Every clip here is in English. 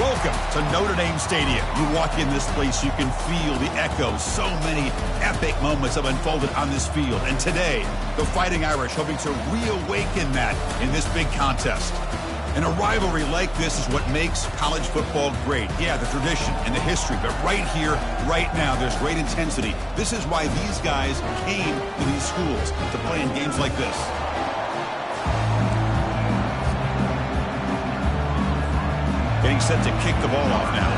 Welcome to Notre Dame Stadium. You walk in this place, you can feel the echoes. So many epic moments have unfolded on this field. And today, the Fighting Irish hoping to reawaken that in this big contest. And a rivalry like this is what makes college football great. Yeah, the tradition and the history, but right here, right now, there's great intensity. This is why these guys came to these schools to play in games like this. Getting set to kick the ball off now.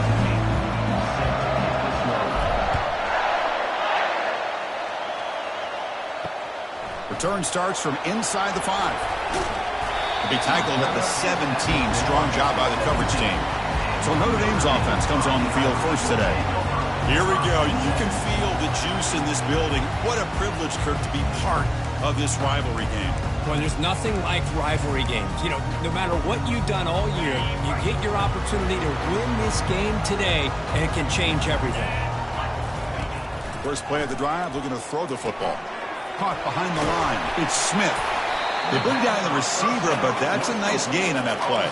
Return starts from inside the 5. To be tackled at the 17. Strong job by the coverage team. So Notre Dame's offense comes on the field first today. Here we go. You can feel the juice in this building. What a privilege, Kirk, to be part of this rivalry game. Well, there's nothing like rivalry games. You know, no matter what you've done all year, you get your opportunity to win this game today, and it can change everything. First play of the drive, looking to throw the football. Caught behind the line. It's Smith. They bring down the receiver, but that's a nice gain on that play.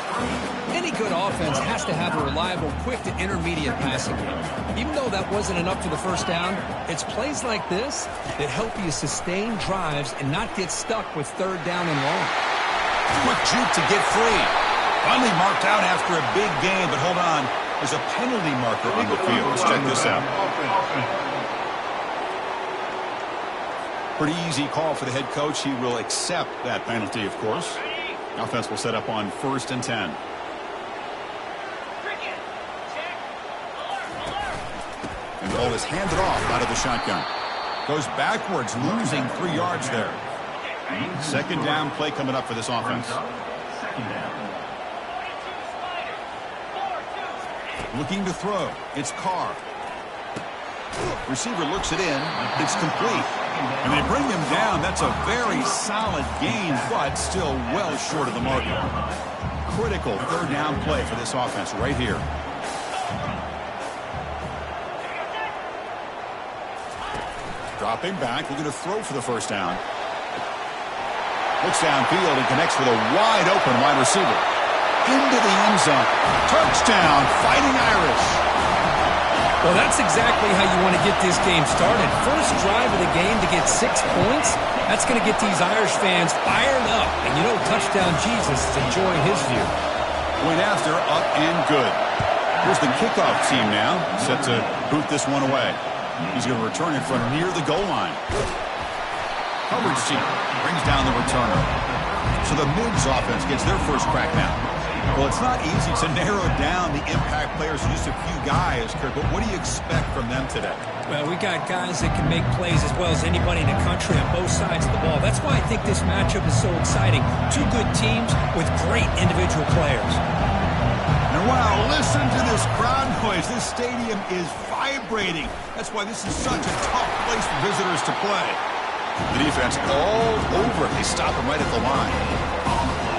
Any good offense has to have a reliable, quick to intermediate passing game. Even though that wasn't enough for the first down, it's plays like this that help you sustain drives and not get stuck with third down and long. Quick juke to get free. Finally marked out after a big gain, but hold on. There's a penalty marker on the field. Let's check this out. Pretty easy call for the head coach. He will accept that penalty, of course. Offense will set up on 1st and 10. And the ball is handed off out of the shotgun. Goes backwards, losing 3 yards there. Second down play coming up for this offense. Looking to throw. It's Carr. Receiver looks it in. It's complete. And they bring him down. That's a very solid gain, but still well short of the marker. Critical third down play for this offense right here. Dropping back, looking to throw for the first down. Looks downfield and connects with a wide open wide receiver. Into the end zone. Touchdown, Fighting Irish. Well, that's exactly how you want to get this game started. First drive of the game to get 6 points. That's going to get these Irish fans fired up. And you know, touchdown Jesus is enjoying his view. Went after, up and good. Here's the kickoff team now, set to boot this one away. He's going to return it from near the goal line. Coverage team brings down the returner. So the Migs offense gets their first crack now. Well, it's not easy to narrow down the impact players to just a few guys, Kirk, but what do you expect from them today? Well, we got guys that can make plays as well as anybody in the country on both sides of the ball. That's why I think this matchup is so exciting. 2 good teams with great individual players. And wow, listen to this crowd noise. This stadium is vibrating. That's why this is such a tough place for visitors to play. The defense all over. They stop him right at the line.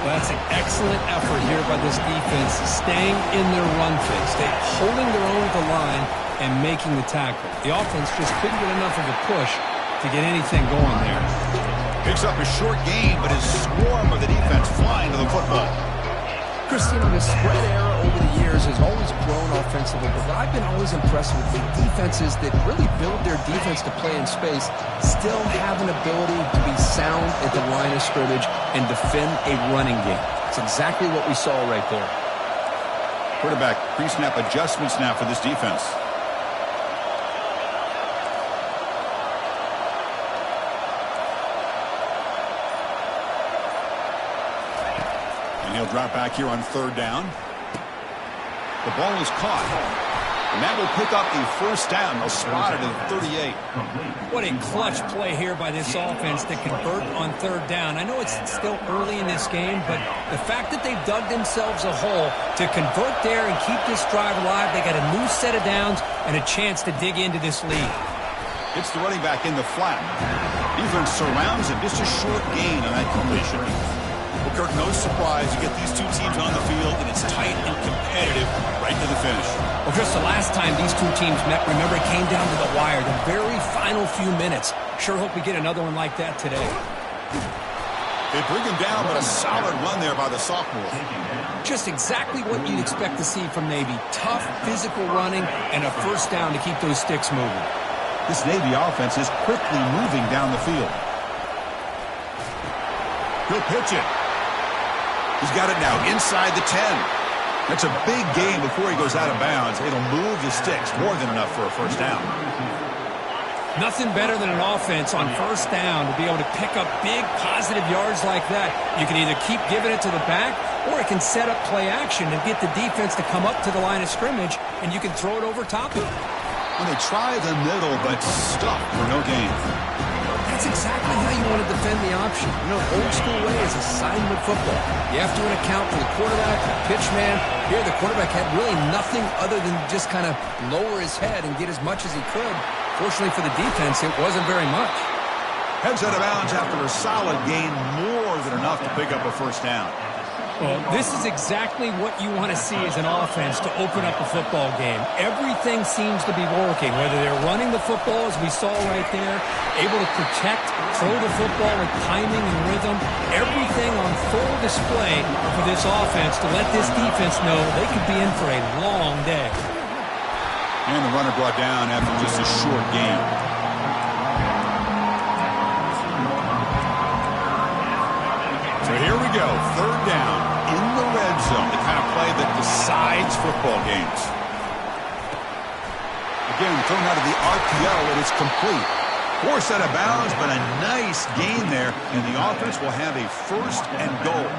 Well, that's an excellent effort here by this defense, staying in their run fix. They're holding their own at the line and making the tackle. The offense just couldn't get enough of a push to get anything going there. Picks up a short gain, but his swarm of the defense flying to the football. Christine, the spread era over the years has always grown offensively, but what I've been always impressed with the defenses that really build their defense to play in space still have an ability to be sound at the line of scrimmage and defend a running game. It's exactly what we saw right there. Quarterback pre-snap adjustments now for this defense. He'll drop back here on 3rd down. The ball is caught. And that will pick up the first down. They'll spot it at 38. What a clutch play here by this offense to convert on 3rd down. I know it's still early in this game, but the fact that they've dug themselves a hole to convert there and keep this drive alive, they got a new set of downs and a chance to dig into this lead. It's the running back in the flat. Defense surrounds him. Just a short gain on that completion. Well, Kirk, no surprise. You get these 2 teams on the field, and it's tight and competitive right to the finish. Well, Chris, the last time these 2 teams met, remember, it came down to the wire, the very final few minutes. Sure hope we get another one like that today. They bring him down, but a solid run there by the sophomore. Just exactly what you'd expect to see from Navy. Tough, physical running, and a first down to keep those sticks moving. This Navy offense is quickly moving down the field. He'll pitch it. He's got it now inside the 10. That's a big gain before he goes out of bounds. It'll move the sticks, more than enough for a first down. Nothing better than an offense on first down to be able to pick up big positive yards like that. You can either keep giving it to the back, or it can set up play action and get the defense to come up to the line of scrimmage, and you can throw it over top of it. When they try the middle, but stop for no gain. That's exactly how you want to defend the option. You know, old school way is assignment football. You have to account for the quarterback, the pitch man. Here, the quarterback had really nothing other than just kind of lower his head and get as much as he could. Fortunately for the defense, it wasn't very much. Heads out of bounds after a solid gain, more than enough to pick up a first down. Well, this is exactly what you want to see as an offense to open up a football game. Everything seems to be working, whether they're running the football, as we saw right there, able to protect, throw the football with timing and rhythm, everything on full display for this offense to let this defense know they could be in for a long day. And the runner brought down after just a short gain. So here we go, third down in the red zone, the kind of play that decides football games. Again, thrown out of the RPO, and it's complete. Forced out of bounds, but a nice gain there, and the offense will have a first and goal.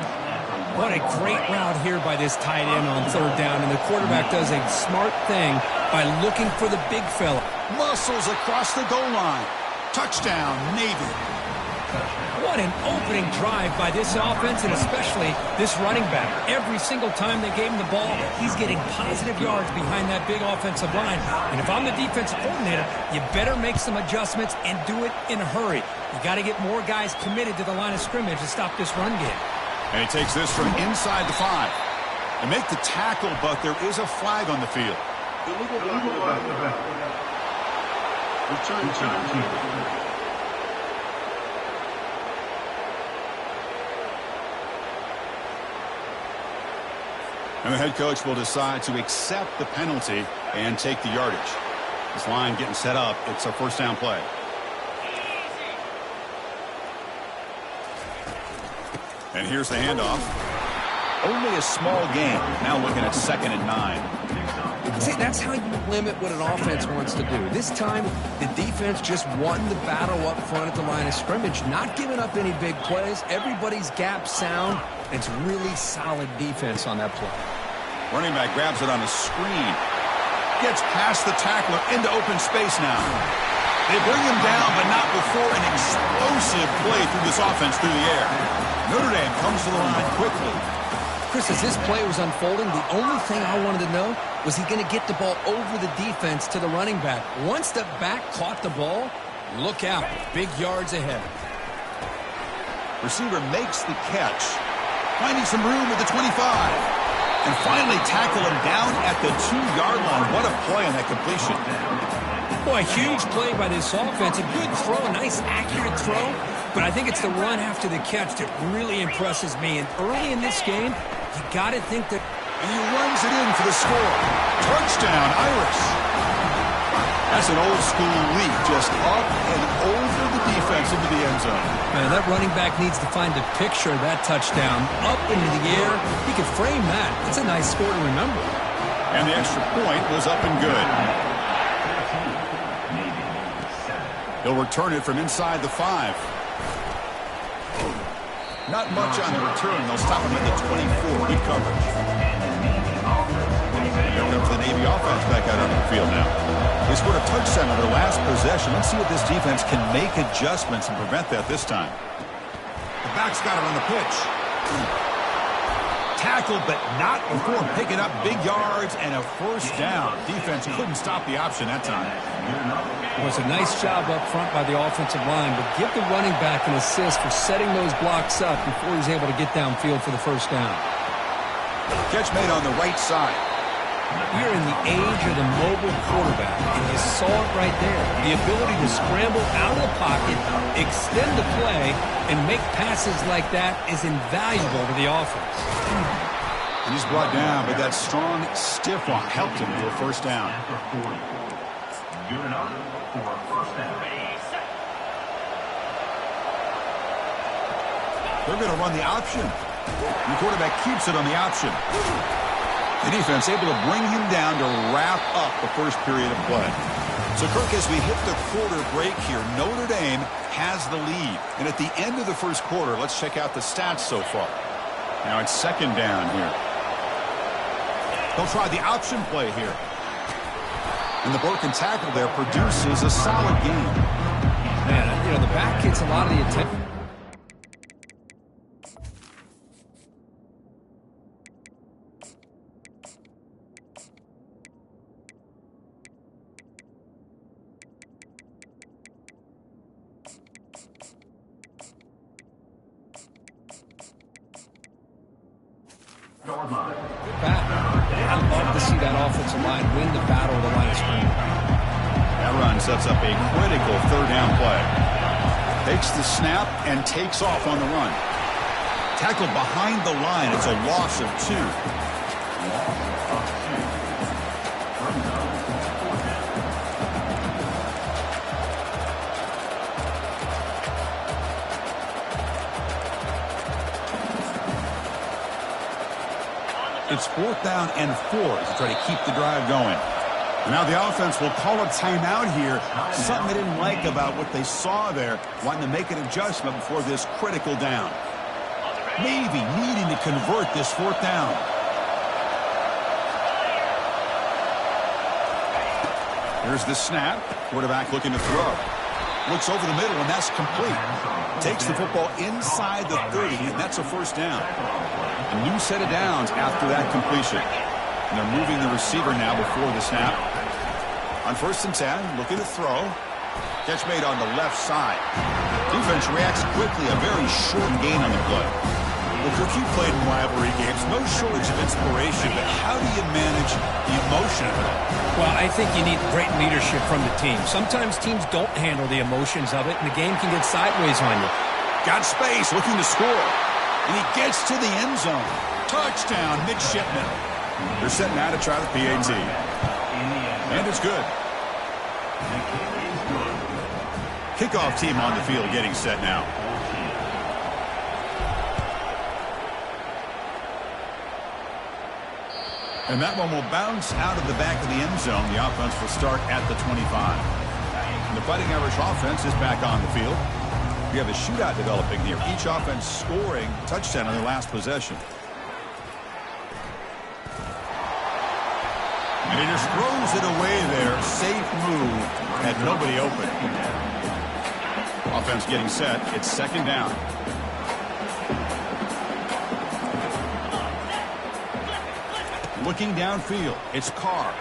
What a great route here by this tight end on third down, and the quarterback does a smart thing by looking for the big fella. Muscles across the goal line. Touchdown, Navy. What an opening drive by this offense, and especially this running back. Every single time they gave him the ball, he's getting positive yards behind that big offensive line. And if I'm the defensive coordinator, you better make some adjustments and do it in a hurry. You got to get more guys committed to the line of scrimmage to stop this run game. And he takes this from inside the 5. They make the tackle, but there is a flag on the field. Return. And the head coach will decide to accept the penalty and take the yardage. This line getting set up. It's a first down play. And here's the handoff. Only a small gain. Now looking at 2nd and 9. See, that's how you limit what an offense wants to do. This time, the defense just won the battle up front at the line of scrimmage, not giving up any big plays. Everybody's gap sound. It's really solid defense on that play. Running back grabs it on a screen. Gets past the tackler into open space now. They bring him down, but not before an explosive play through this offense through the air. Notre Dame comes to the line quickly. Chris, as this play was unfolding, the only thing I wanted to know was he going to get the ball over the defense to the running back. Once the back caught the ball, look out. Big yards ahead. Receiver makes the catch, finding some room at the 25. And finally tackle him down at the 2-yard line. What a play on that completion. Boy, a huge play by this offense. A good throw, a nice accurate throw. But I think it's the run after the catch that really impresses me. And early in this game, you got to think that... And he runs it in for the score. Touchdown, Irish. That's an old-school leap, just up and over the defense into the end zone. Man, that running back needs to find a picture of that touchdown. Up into the air. He could frame that. That's a nice score to remember. And the extra point was up and good. He'll return it from inside the 5. Not much on the return. They'll stop him at the 24. Good coverage. Here comes the Navy offense back out on the field now. They scored a touchdown on their last possession. Let's see if this defense can make adjustments and prevent that this time. The back's got it on the pitch. Tackled, but not before picking up big yards and a first down. Defense couldn't stop the option that time. It was a nice job up front by the offensive line, but give the running back an assist for setting those blocks up before he's able to get downfield for the first down. Catch made on the right side. We are in the age of the mobile quarterback, and you saw it right there. The ability to scramble out of the pocket, extend the play, and make passes like that is invaluable to the offense. He's brought down, but that strong, stiff arm helped him to a first down. They're going to run the option. The quarterback keeps it on the option. The defense able to bring him down to wrap up the first period of play. So, Kirk, as we hit the quarter break here, Notre Dame has the lead. And at the end of the first quarter, let's check out the stats so far. Now it's second down here. They'll try the option play here. And the broken tackle there produces a solid game. Man, you know, the back gets a lot of the attention. I'd love to see that offensive line win the battle of the line of scrimmage. That run sets up a critical third down play. Takes the snap and takes off on the run. Tackled behind the line. It's a loss of 2. It's 4th down and 4 to try to keep the drive going. And now the offense will call a timeout here. Something they didn't like about what they saw there. Wanting to make an adjustment before this critical down. Navy needing to convert this 4th down. Here's the snap. Quarterback looking to throw. Looks over the middle, and that's complete. Takes the football inside the 30, and that's a first down. A new set of downs after that completion. And they're moving the receiver now before the snap. On 1st and 10, looking to throw. Catch made on the left side. Defense reacts quickly, a very short gain on the play. Well, Kirk, you played in rivalry games. No shortage of inspiration, but how do you manage the emotion of it all? Well, I think you need great leadership from the team. Sometimes teams don't handle the emotions of it, and the game can get sideways on you. Got space, looking to score. And he gets to the end zone. Touchdown, midshipman. They're setting out to try the PAT. And it's good. Kickoff team on the field getting set now. And that one will bounce out of the back of the end zone. The offense will start at the 25. And the Fighting Irish offense is back on the field. We have a shootout developing here. Each offense scoring a touchdown on their last possession. And he just throws it away there. Safe move. Had nobody open. Offense getting set. It's second down. Looking downfield. It's Carr.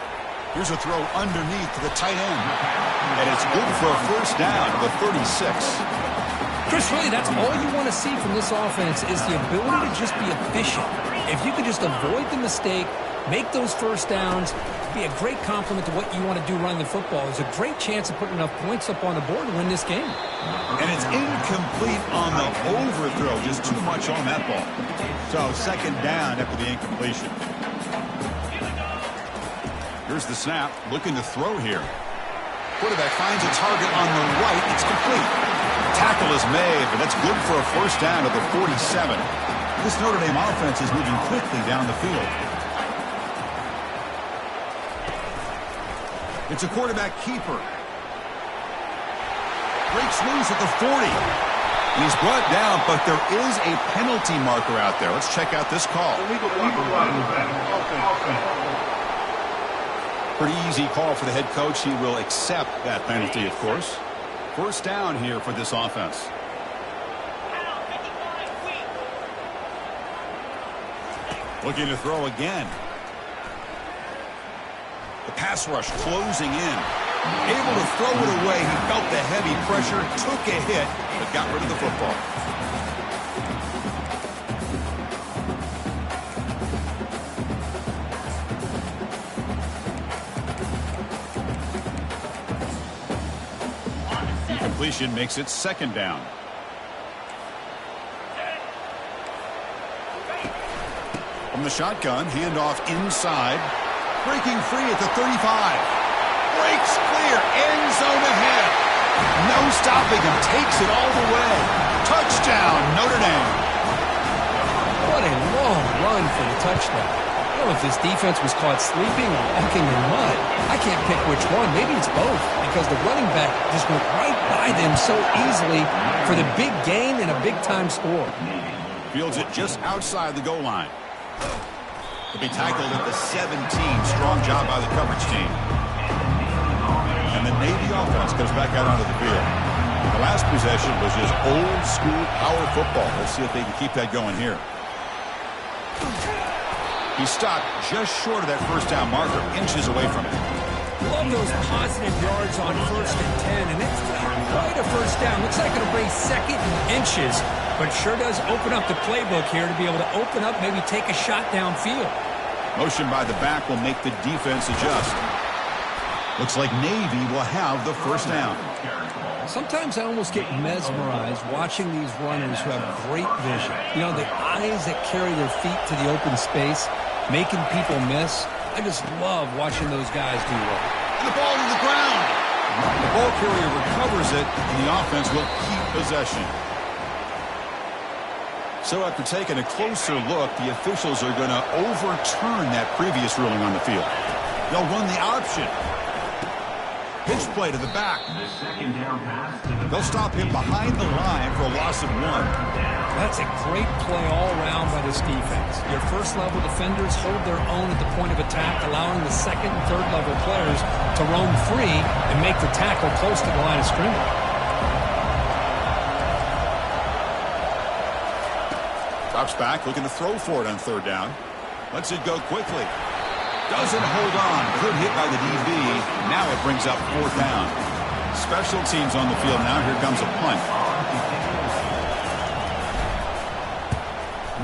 Here's a throw underneath to the tight end. And it's good for a first down to the 36. Chris, really, that's all you want to see from this offense is the ability to just be efficient. If you could just avoid the mistake, make those first downs, be a great compliment to what you want to do running the football. There's a great chance of putting enough points up on the board to win this game. And it's incomplete on the overthrow. Just too much on that ball. So second down after the incompletion. Here's the snap. Looking to throw here. Quarterback finds a target on the right. It's complete. Tackle is made, but that's good for a first down to the 47. This Notre Dame offense is moving quickly down the field. It's a quarterback keeper. Breaks loose at the 40. He's brought down, but there is a penalty marker out there. Let's check out this call. Pretty easy call for the head coach. He will accept that penalty, of course. First down here for this offense. Looking to throw again. The pass rush closing in. Able to throw it away. He felt the heavy pressure, took a hit, but got rid of the football. completion makes it second down. From the shotgun, handoff inside. Breaking free at the 35. Breaks clear, end zone ahead. No stopping him, takes it all the way. Touchdown, Notre Dame. What a long run for the touchdown. I don't know if this defense was caught sleeping or walking in mud. I can't pick which one. Maybe it's both, because the running back just went right by them so easily for the big gain and a big-time score. Fields it just outside the goal line. To be tackled at the 17. Strong job by the coverage team. And the Navy offense comes back out onto the field. The last possession was just old-school power football. Let's see if they can keep that going here. He stopped just short of that first down marker, inches away from it. Love those positive yards on 1st and 10, and it's not quite a first down. Looks like it'll bring second and inches, but sure does open up the playbook here to be able to open up, maybe take a shot downfield. Motion by the back will make the defense adjust. Looks like Navy will have the first down. Sometimes I almost get mesmerized watching these runners who have great vision. You know, the eyes that carry their feet to the open space, making people miss. I just love watching those guys do well. And the ball to the ground. The ball carrier recovers it, and the offense will keep possession. So after taking a closer look, the officials are going to overturn that previous ruling on the field. They'll run the option. Pitch play to the back. They'll stop him behind the line for a loss of 1. That's a great play all around by this defense. Your first-level defenders hold their own at the point of attack, allowing the second and third-level players to roam free and make the tackle close to the line of scrimmage. Drops back, looking to throw for it on 3rd down. Lets it go quickly. Doesn't hold on. Good hit by the DB. Now it brings up 4th down. Special teams on the field now. Here comes a punt.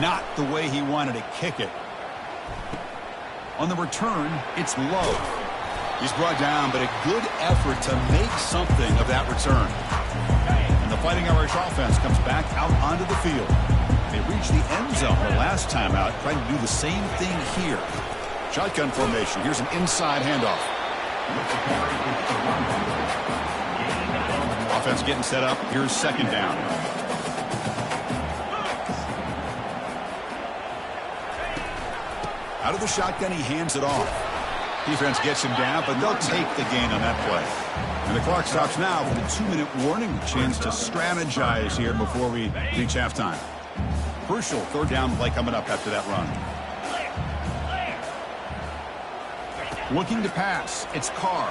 Not the way he wanted to kick it. On the return, it's low. He's brought down, but a good effort to make something of that return. And the Fighting Irish offense comes back out onto the field. They reached the end zone the last time out, trying to do the same thing here. Shotgun formation. Here's an inside handoff. Offense getting set up. Here's 2nd down. Out of the shotgun, he hands it off. Defense gets him down, but they'll take the gain on that play. And the clock stops now for the 2-minute warning. Chance to strategize here before we reach halftime. Crucial 3rd down play coming up after that run. Looking to pass. It's Carr.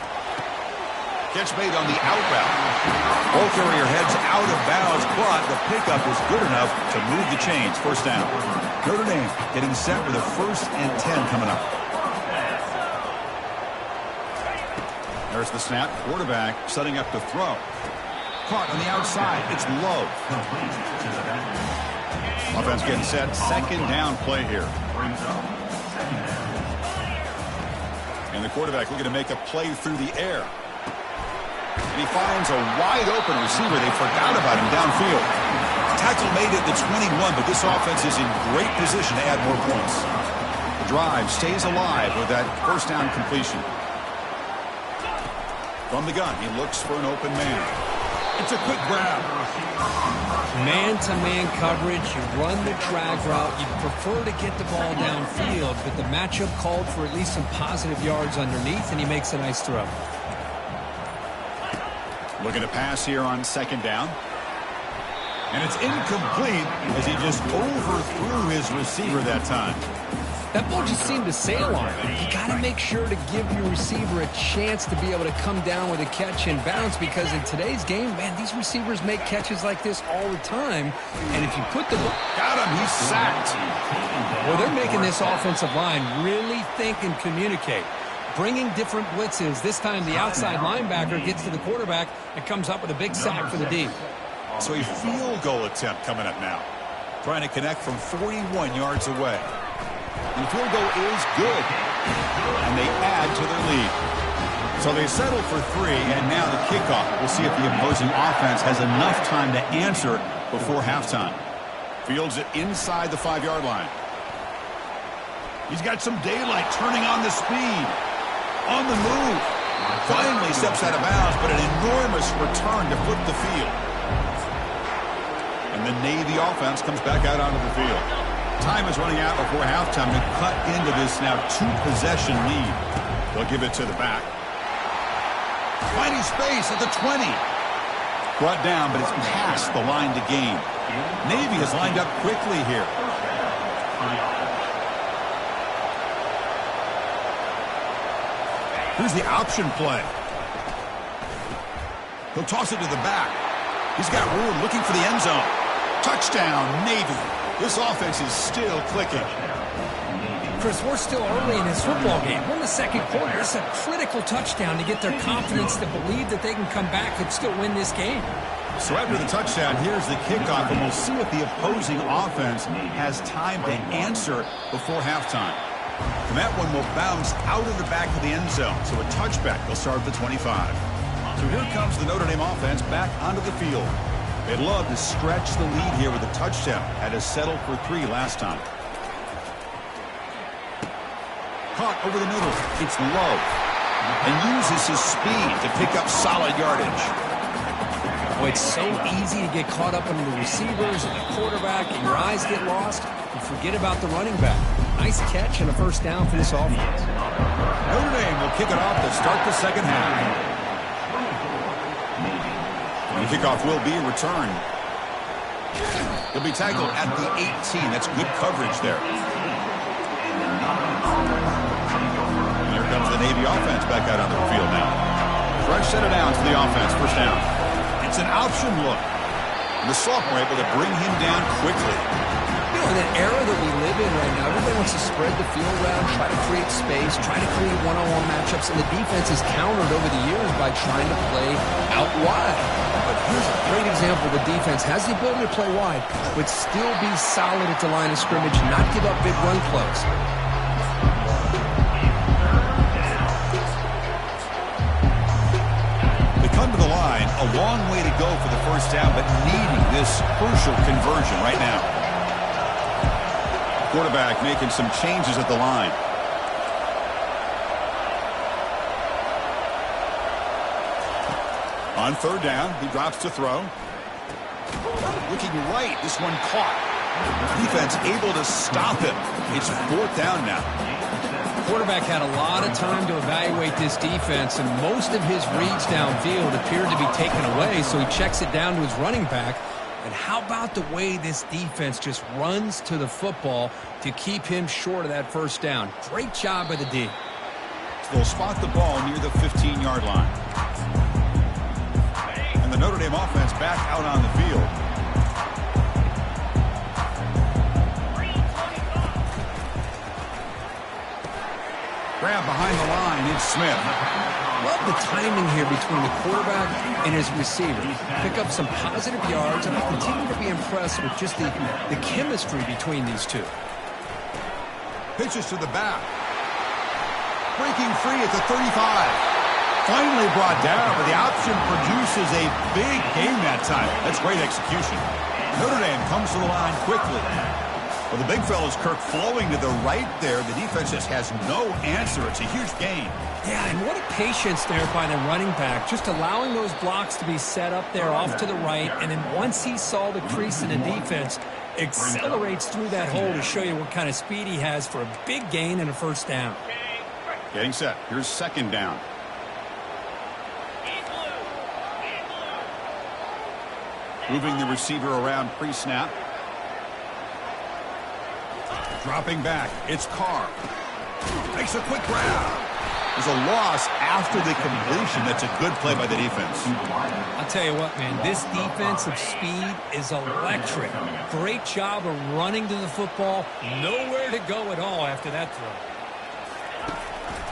Catch made on the out route. Ball carrier heads out of bounds, but the pickup is good enough to move the chains. 1st down. Notre Dame getting set with a 1st and 10 coming up. There's the snap. Quarterback setting up to throw. Caught on the outside. It's low. Offense getting set. 2nd down play here. And the quarterback looking to make a play through the air. And he finds a wide-open receiver. They forgot about him downfield. Tackle made at the 21, but this offense is in great position to add more points. The drive stays alive with that 1st down completion. From the gun, he looks for an open man. It's a quick grab. Man-to-man coverage, you run the drag route, you prefer to get the ball downfield, but the matchup called for at least some positive yards underneath, and he makes a nice throw. Looking to pass here on 2nd down. And it's incomplete as he just overthrew his receiver that time. That ball just seemed to sail on him. You got to make sure to give your receiver a chance to be able to come down with a catch and bounce, because in today's game, man, these receivers make catches like this all the time. And if you put the ball... Got him. He's sacked. Well, they're making this offensive line really think and communicate. Bringing different blitzes. This time the outside linebacker gets to the quarterback and comes up with a big sack for the D. So a field goal attempt coming up now. Trying to connect from 41 yards away. And the field goal is good. And they add to their lead. So they settle for 3, and now the kickoff. We'll see if the opposing offense has enough time to answer before halftime. Fields it inside the 5-yard line. He's got some daylight, turning on the speed. On the move. Finally steps out of bounds, but an enormous return to flip the field. And the Navy offense comes back out onto the field. Time is running out before halftime to cut into this now 2-possession lead. They'll give it to the back. Finding space at the 20. Brought down, but it's past the line to gain. Navy has lined up quickly here. Here's the option play. He'll toss it to the back. He's got room, looking for the end zone. Touchdown, Navy. This offense is still clicking. Chris, we're still early in this football game. We're in the second quarter. It's a critical touchdown to get their confidence to believe that they can come back and still win this game. So after the touchdown, here's the kickoff, and we'll see if the opposing offense has time to answer before halftime. And that one will bounce out of the back of the end zone. So a touchback. They'll start at the 25. So here comes the Notre Dame offense back onto the field. They'd love to stretch the lead here with a touchdown. Had to settle for 3 last time. Caught over the middle. It's Love. And uses his speed to pick up solid yardage. Boy, it's so easy to get caught up under the receivers and the quarterback, and your eyes get lost. You forget about the running back. Nice catch and a first down for this offense. Notre Dame will kick it off to start the second half. And the kickoff will be returned. He'll be tackled at the 18. That's good coverage there. And here comes the Navy offense back out on the field now. Fresh set of downs for the offense. First down. It's an option look. And the sophomore able to bring him down quickly. You know, in that era that we live in right now, everybody wants to spread the field around, try to create space, try to create one-on-one matchups, and the defense is countered over the years by trying to play out wide. But here's a great example. The defense has the ability to play wide, but still be solid at the line of scrimmage, not give up big run plays. Come to the line, a long way to go for the first down, but needing this crucial conversion right now. Quarterback making some changes at the line. On third down, he drops to throw. Looking right, this one caught. Defense able to stop him. It's fourth down now. Quarterback had a lot of time to evaluate this defense, and most of his reads downfield appeared to be taken away, so he checks it down to his running back. And how about the way this defense just runs to the football to keep him short of that first down? Great job by the D. So they'll spot the ball near the 15-yard line. And the Notre Dame offense back out on the field. Grab behind the line, it's Smith. Love the timing here between the quarterback and his receiver. Pick up some positive yards, and I continue to be impressed with just the chemistry between these two. Pitches to the back. Breaking free at the 35. Finally brought down, but the option produces a big gain that time. That's great execution. Notre Dame comes to the line quickly. Well, the big fella's Kirk flowing to the right there. The defense just has no answer. It's a huge gain. Yeah, and what a patience there by the running back, just allowing those blocks to be set up there off to the right, and then once he saw the crease in the defense, accelerates through that hole to show you what kind of speed he has for a big gain and a first down. Getting set. Here's second down. Moving the receiver around pre-snap. Dropping back, it's Carr. Makes a quick grab. There's a loss after the completion. That's a good play by the defense. I'll tell you what, man, this defensive speed is electric. Great job of running to the football. Nowhere to go at all after that throw.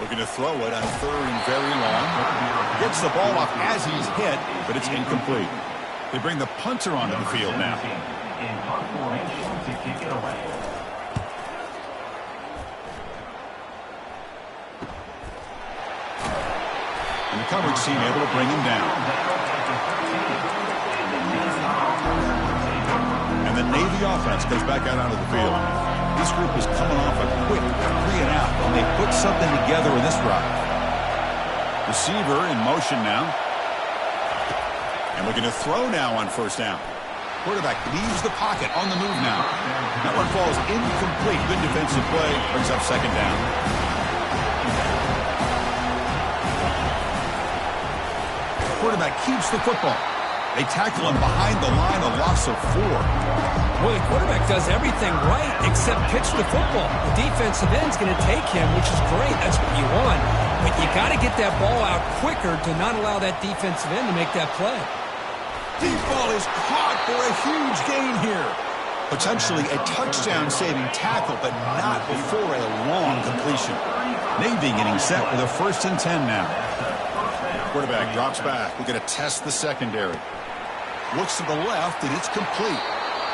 Looking to throw it on third and very long. Gets the ball off as he's hit, but it's incomplete. They bring the punter onto the field now. And the coverage team able to bring him down. And the Navy offense goes back out onto the field. This group is coming off a quick 3-and-out, and they put something together in this drive. Receiver in motion now. And looking to throw now on first down. Quarterback leaves the pocket on the move now. That one falls incomplete. Good defensive play. Brings up second down. Quarterback keeps the football. They tackle him behind the line, a loss of 4. Well, the quarterback does everything right except pitch the football. The defensive end's going to take him, which is great. That's what you want. But you got to get that ball out quicker to not allow that defensive end to make that play. Deep ball is caught for a huge gain here. Potentially a touchdown-saving tackle, but not before a long completion. Navy getting set with a 1st and 10 now. Quarterback drops back. We're going to test the secondary. Looks to the left, and it's complete.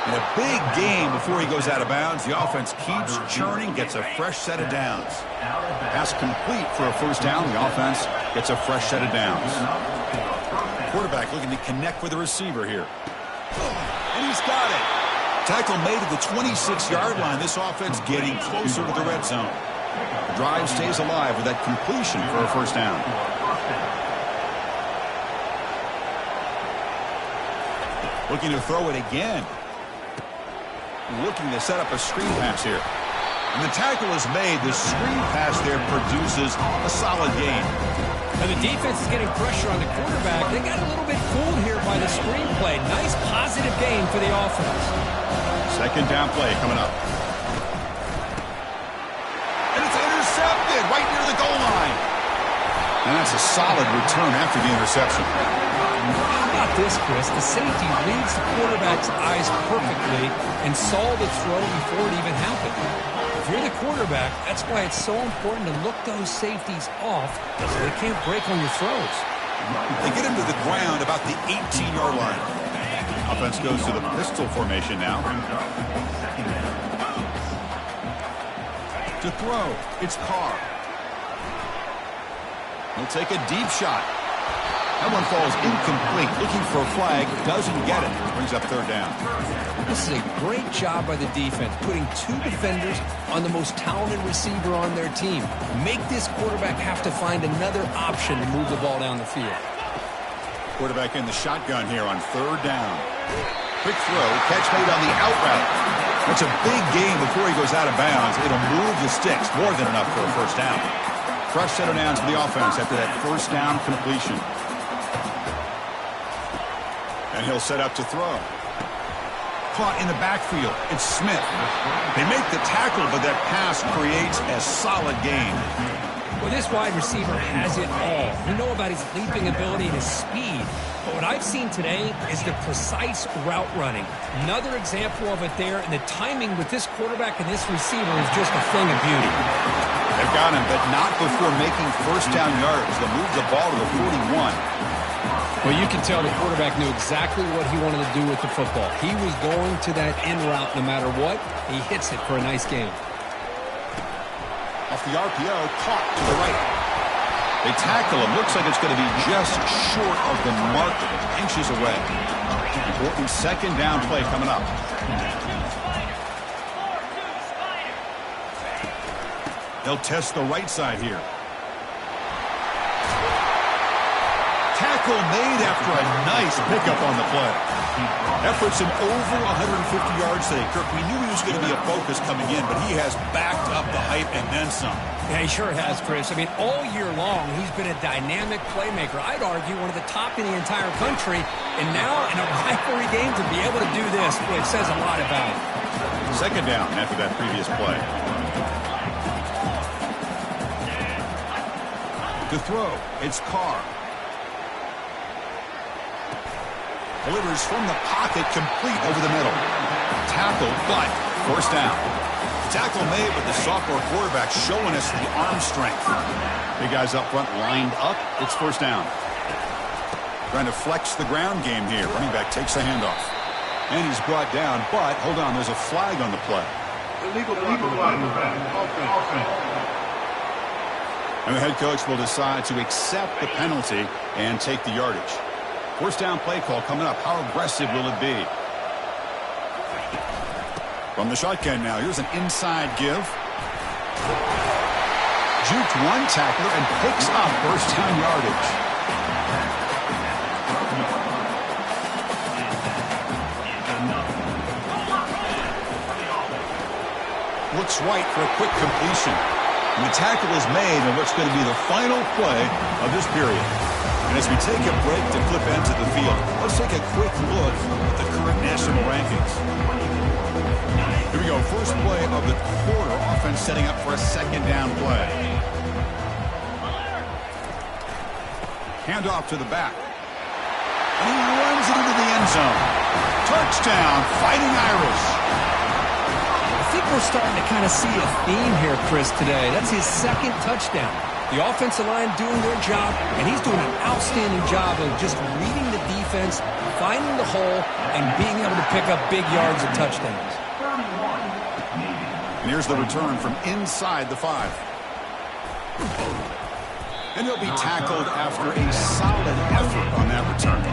And a big game before he goes out of bounds. The offense keeps churning, gets a fresh set of downs. Pass complete for a 1st down. The offense gets a fresh set of downs. Quarterback looking to connect with the receiver here. And he's got it. Tackle made at the 26-yard line. This offense getting closer to the red zone. The drive stays alive with that completion for a 1st down. Looking to throw it again. Looking to set up a screen pass here. And the tackle is made. The screen pass there produces a solid gain. And the defense is getting pressure on the quarterback. They got a little bit fooled here by the screen play. Nice positive gain for the offense. Second down play coming up. And it's intercepted right near the goal line. And that's a solid return after the interception. How about this, Chris? The safety reads the quarterback's eyes perfectly and saw the throw before it even happened. If you're the quarterback, that's why it's so important to look those safeties off so they can't break on your throws. They get him to the ground about the 18-yard line. Offense goes to the pistol formation now. To throw, it's Carr. He'll take a deep shot. That one falls incomplete. Looking for a flag. Doesn't get it. Brings up 3rd down. This is a great job by the defense, putting 2 defenders on the most talented receiver on their team. Make this quarterback have to find another option to move the ball down the field. Quarterback in the shotgun here on 3rd down. Quick throw. Catch made on the out route. That's a big gain before he goes out of bounds. It'll move the sticks. More than enough for a 1st down. Fresh set of downs for the offense after that 1st down completion. And he'll set up to throw. Caught in the backfield. It's Smith. They make the tackle, but that pass creates a solid gain. Well, this wide receiver has it all. You know about his leaping ability and his speed. But what I've seen today is the precise route running. Another example of it there, and the timing with this quarterback and this receiver is just a thing of beauty. They've got him, but not before making 1st down yards. They move the ball to the 41. Well, you can tell the quarterback knew exactly what he wanted to do with the football. He was going to that end route no matter what. He hits it for a nice gain. Off the RPO, caught to the right. They tackle him. Looks like it's going to be just short of the mark, inches away. Important 2nd down play coming up. They'll test the right side here. Tackle made after a nice pickup on the play. That puts him over 150 yards today. Kirk, we knew he was going to be a focus coming in, but he has backed up the hype and then some. Yeah, he sure has, Chris. I mean, all year long, he's been a dynamic playmaker. I'd argue one of the top in the entire country. And now, in a rivalry game, to be able to do this, boy, it says a lot about him. 2nd down after that previous play. To throw, it's Carr. Delivers from the pocket, complete over the middle. Tackle, but 1st down. Tackle made, but the sophomore quarterback showing us the arm strength. Big guys up front lined up. It's 1st down. Trying to flex the ground game here. Running back takes the handoff. And he's brought down, but hold on, there's a flag on the play. Illegal flag. Offense. And the head coach will decide to accept the penalty and take the yardage. First down play call coming up. How aggressive will it be? From the shotgun now, here's an inside give. Juked one tackler and picks up first down yardage. Looks right for a quick completion. And the tackle is made on what's going to be the final play of this period. And as we take a break to flip ends of the field, let's take a quick look at the current national rankings. Here we go. First play of the quarter. Offense setting up for a second down play. Handoff to the back. And he runs it into the end zone. Touchdown, Fighting Irish. I think we're starting to kind of see a theme here, Chris, today. That's his second touchdown. The offensive line doing their job, and he's doing an outstanding job of just reading the defense, finding the hole, and being able to pick up big yards and touchdowns. And here's the return from inside the 5. And he'll be tackled after a solid effort on that return.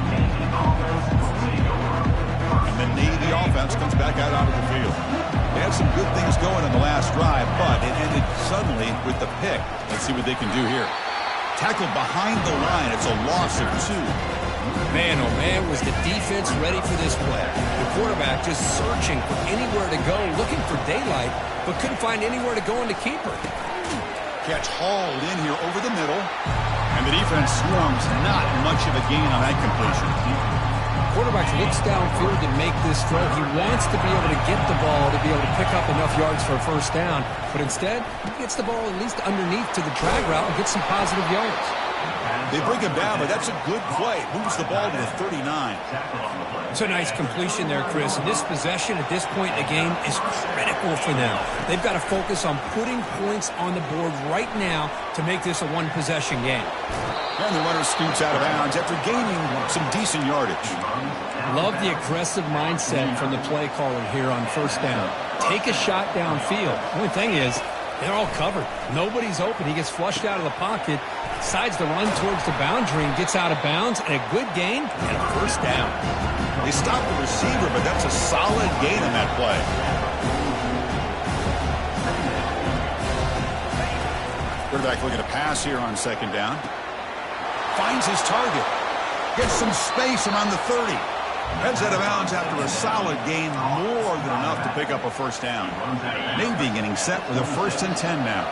And the Navy offense comes back out onto the field. They had some good things going in the last drive, but it ended suddenly with the pick. Let's see what they can do here. Tackled behind the line. It's a loss of 2. Man, oh man, was the defense ready for this play. The quarterback just searching for anywhere to go, looking for daylight, but couldn't find anywhere to go in the keeper. Catch hauled in here over the middle, and the defense swarms. Not much of a gain on that completion. Quarterback looks downfield to make this throw. He wants to be able to get the ball to be able to pick up enough yards for a first down, but instead, he gets the ball at least underneath to the drag route and gets some positive yards. They bring him down, but that's a good play. Moves the ball to the 39. It's a nice completion there, Chris. And this possession at this point in the game is critical for them. They've got to focus on putting points on the board right now to make this a one-possession game. And the runner scoots out of bounds after gaining some decent yardage. Love the aggressive mindset from the play caller here on first down. Take a shot downfield. The only thing is, they're all covered. Nobody's open. He gets flushed out of the pocket, decides to run towards the boundary and gets out of bounds, and a good gain and a first down. They stop the receiver, but that's a solid gain on that play. Quarterback looking to pass here on second down. Finds his target. Gets some space around the 30. Heads out of bounds after a solid gain, more than enough to pick up a first down. Navy getting set with a 1st and 10 now.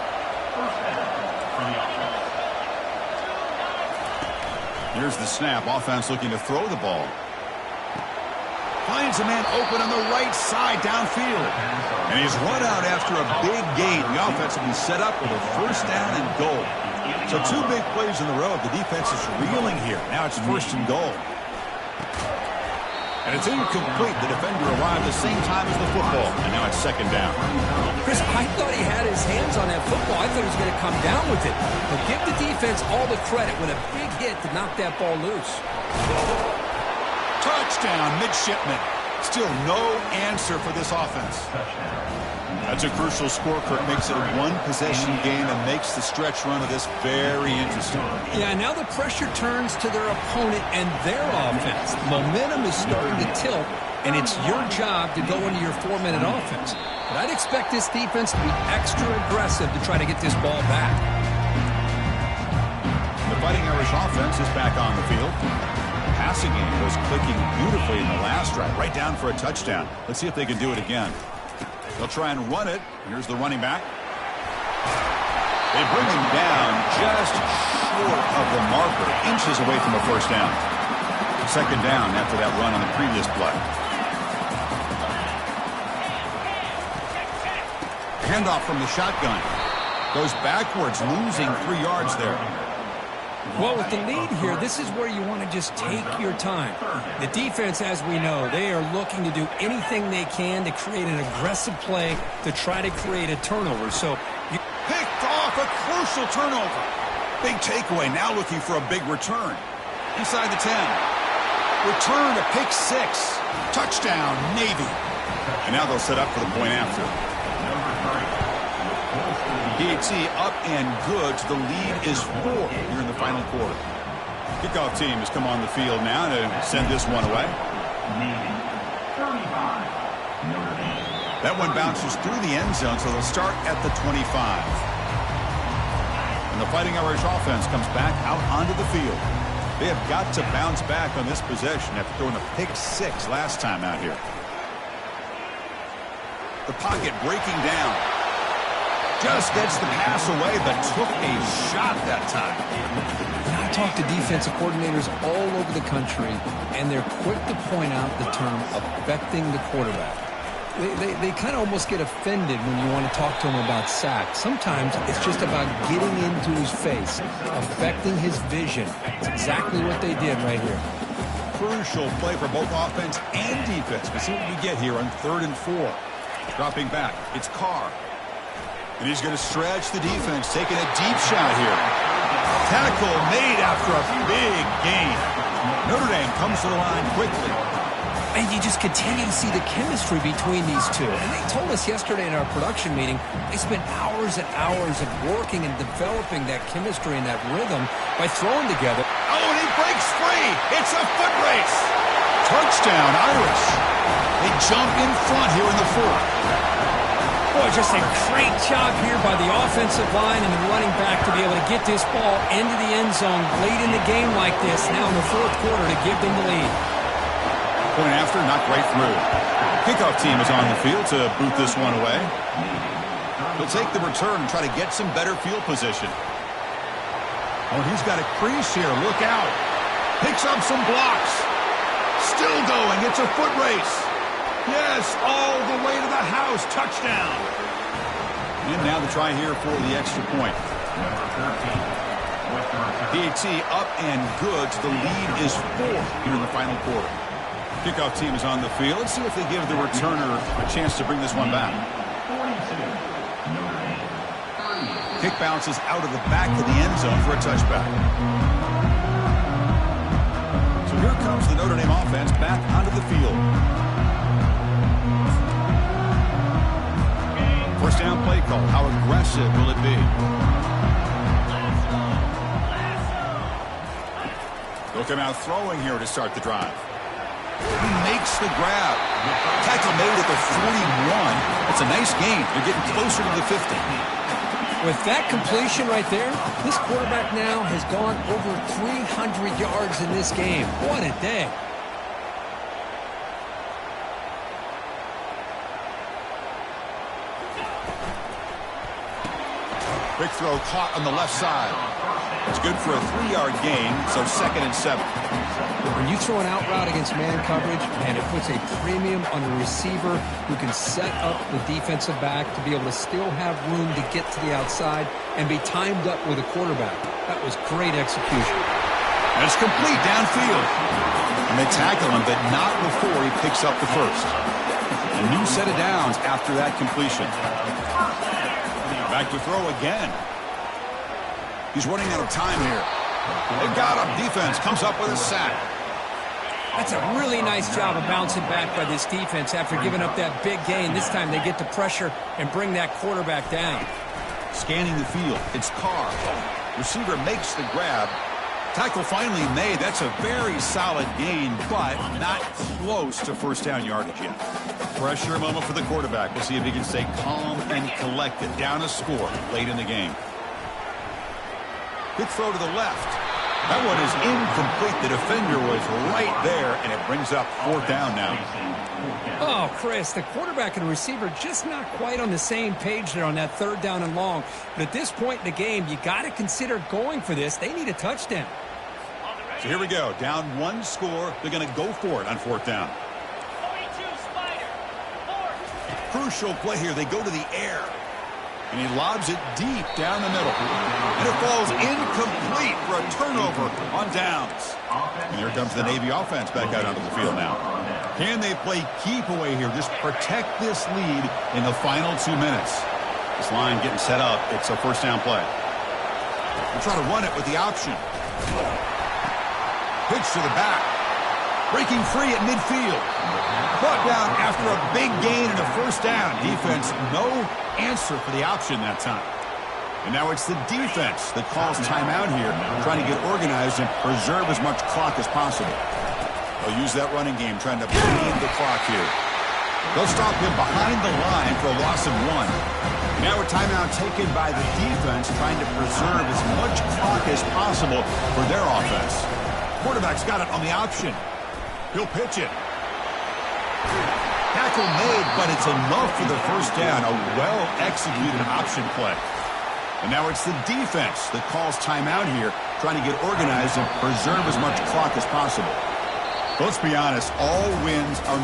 Here's the snap. Offense looking to throw the ball. Finds a man open on the right side downfield. And he's run out after a big gain. The offense will be set up with a first down and goal. So 2 big plays in the row. The defense is reeling here. Now it's 1st and goal. And it's incomplete. The defender arrived the same time as the football. And now it's 2nd down. Chris, I thought he had his hands on that football. I thought he was going to come down with it. But give the defense all the credit with a big hit to knock that ball loose. Touchdown, midshipman. Still no answer for this offense. That's a crucial score. Kirk makes it a one-possession game and makes the stretch run of this very interesting. Yeah, now the pressure turns to their opponent and their offense. Momentum is starting to tilt, and it's your job to go into your 4-minute offense. But I'd expect this defense to be extra aggressive to try to get this ball back. The Fighting Irish offense is back on the field. Passing game was clicking beautifully in the last drive, right down for a touchdown. Let's see if they can do it again. They'll try and run it. Here's the running back. They bring him down just short of the marker, inches away from a first down. 2nd down after that run on the previous play. Handoff from the shotgun. Goes backwards, losing 3 yards there. Well, with the lead here, this is where you want to just take your time. The defense, as we know, they are looking to do anything they can to create an aggressive play to try to create a turnover. So you picked off a crucial turnover. Big takeaway, now looking for a big return. Inside the 10. Return to pick 6. Touchdown, Navy. And now they'll set up for the point after. PAT up and good. The lead is 4 here in the final quarter. Kickoff team has come on the field now to send this one away. That one bounces through the end zone, so they'll start at the 25. And the Fighting Irish offense comes back out onto the field. They have got to bounce back on this possession after throwing a pick 6 last time out here. The pocket breaking down. Just gets the pass away, but took a shot that time. I talk to defensive coordinators all over the country, and they're quick to point out the term affecting the quarterback. They kind of almost get offended when you want to talk to them about sacks. Sometimes it's just about getting into his face, affecting his vision. That's exactly what they did right here. Crucial play for both offense and defense. We'll see what we get here on 3rd and 4. Dropping back, it's Carr. And he's going to stretch the defense, taking a deep shot here. Tackle made after a big gain. Notre Dame comes to the line quickly. And you just continue to see the chemistry between these two. And they told us yesterday in our production meeting, they spent hours and hours of working and developing that chemistry and that rhythm by throwing together. Oh, and he breaks free. It's a foot race. Touchdown, Irish. They jump in front here in the 4th. Boy, just a great job here by the offensive line and the running back to be able to get this ball into the end zone late in the game like this, now in the 4th quarter, to give them the lead. Point after, not right through. Kickoff team is on the field to boot this one away. They'll take the return and try to get some better field position. Oh, he's got a crease here. Look out. Picks up some blocks. Still going. It's a foot race. Yes, all the way to the house. Touchdown. And now the try here for the extra point. PAT up and good. The lead is 4 here in the final quarter. Kickoff team is on the field. Let's see if they give the returner a chance to bring this one back. Kick bounces out of the back of the end zone for a touchback. So here comes the Notre Dame offense back onto the field. First down play call. How aggressive will it be? They'll come out throwing here to start the drive. He makes the grab. Tackle made at the 41. That's a nice gain. They're getting closer to the 50. With that completion right there, this quarterback now has gone over 300 yards in this game. What a day. Quick throw caught on the left side. It's good for a 3-yard gain, so 2nd and 7. When you throw an out route against man coverage, and it puts a premium on the receiver who can set up the defensive back to be able to still have room to get to the outside and be timed up with a quarterback. That was great execution. And it's complete downfield. And they tackle him, but not before he picks up the first. A new set of downs after that completion. Back to throw again. He's running out of time here. They got him. Defense comes up with a sack. That's a really nice job of bouncing back by this defense after giving up that big gain. This time they get the pressure and bring that quarterback down. Scanning the field. It's Carr. Receiver makes the grab. Tackle finally made. That's a very solid gain, but not close to first down yardage yet. Pressure moment for the quarterback. We'll see if he can stay calm and collected. Down a score late in the game. Quick throw to the left. That one is incomplete. The defender was right there, and it brings up 4th down now. Oh, Chris, the quarterback and receiver just not quite on the same page there on that 3rd down and long. But at this point in the game, you got to consider going for this. They need a touchdown. So here we go. Down 1 score. They're going to go for it on 4th down. Crucial play here. They go to the air. And he lobs it deep down the middle. And it falls incomplete for a turnover on downs. And here comes the Navy offense back out onto the field now. Can they play keep away here? Just protect this lead in the final 2 minutes. This line getting set up. It's a first down play. We'll try to run it with the option. Pitch to the back. Breaking free at midfield. Brought down after a big gain and a first down. Defense, no answer for the option that time. And now it's the defense that calls timeout here, trying to get organized and preserve as much clock as possible. They'll use that running game, trying to bleed the clock here. They'll stop him behind the line for a loss of 1. Now a timeout taken by the defense, trying to preserve as much clock as possible for their offense. Quarterback's got it on the option. He'll pitch it. Tackle made, but it's enough for the first down. A well-executed option play. And now it's the defense that calls timeout here, trying to get organized and preserve as much clock as possible. Let's be honest, all wins are